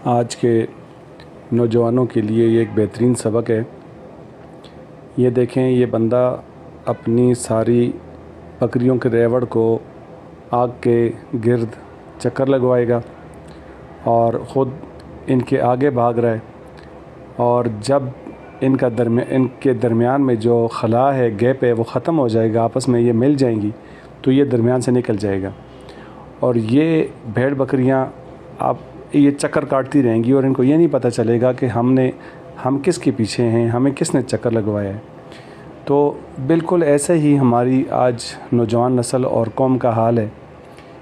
آج کے نوجوانوں کے لیے یہ ایک بہترین سبق ہے۔ یہ دیکھیں، یہ بندہ اپنی ساری بکریوں کے ریوڑ کو آگ کے گرد چکر لگوائے گا اور خود ان کے آگے بھاگ رہا ہے، اور جب ان کے درمیان میں جو خلا ہے، گیپ ہے، وہ ختم ہو جائے گا، آپس میں یہ مل جائیں گی تو یہ درمیان سے نکل جائے گا، اور یہ بھیڑ بکریاں یہ چکر کاٹتی رہیں گی اور ان کو یہ نہیں پتہ چلے گا کہ ہم کس کے پیچھے ہیں، ہمیں کس نے چکر لگوایا ہے۔ تو بالکل ایسے ہی ہماری آج نوجوان نسل اور قوم کا حال ہے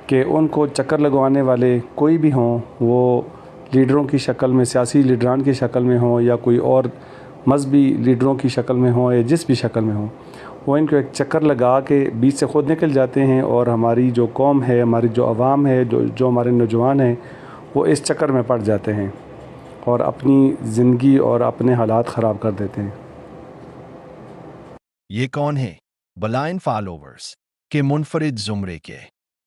کہ ان کو چکر لگوانے والے کوئی بھی ہوں، وہ لیڈروں کی شکل میں، سیاسی لیڈران کی شکل میں ہوں، یا کوئی اور مذہبی لیڈروں کی شکل میں ہوں، یا جس بھی شکل میں ہوں، وہ ان کو ایک چکر لگا کے بیچ سے خود نکل جاتے ہیں، اور ہماری جو قوم ہے، ہماری جو عوام ہے، جو ہمارے نوجوان ہیں، وہ اس چکر میں پڑ جاتے ہیں اور اپنی زندگی اور اپنے حالات خراب کر دیتے ہیں۔ یہ کون ہے؟ بلائنڈ فالوورز کے منفرد زمرے کے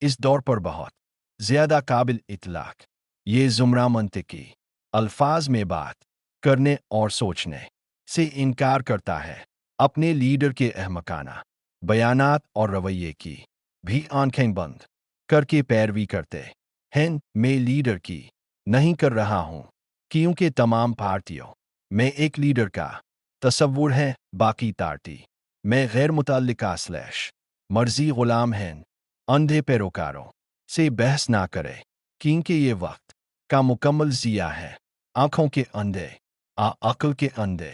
اس دور پر بہت زیادہ قابل اطلاق یہ زمرہ منطقی الفاظ میں بات کرنے اور سوچنے سے انکار کرتا ہے، اپنے لیڈر کے احمقانہ بیانات اور رویے کی بھی آنکھیں بند کر کے پیروی کرتے ہیں۔ میں لیڈر کی نہیں کر رہا ہوں، کیونکہ تمام پارٹیوں میں ایک لیڈر کا تصور ہے، باقی پارٹی میں غیر متعلقہ مرضی غلام ہیں۔ اندھے پیروکاروں سے بحث نہ کرے، کیونکہ یہ وقت کا مکمل ضیاع ہے۔ آنکھوں کے اندھے عقل کے اندھے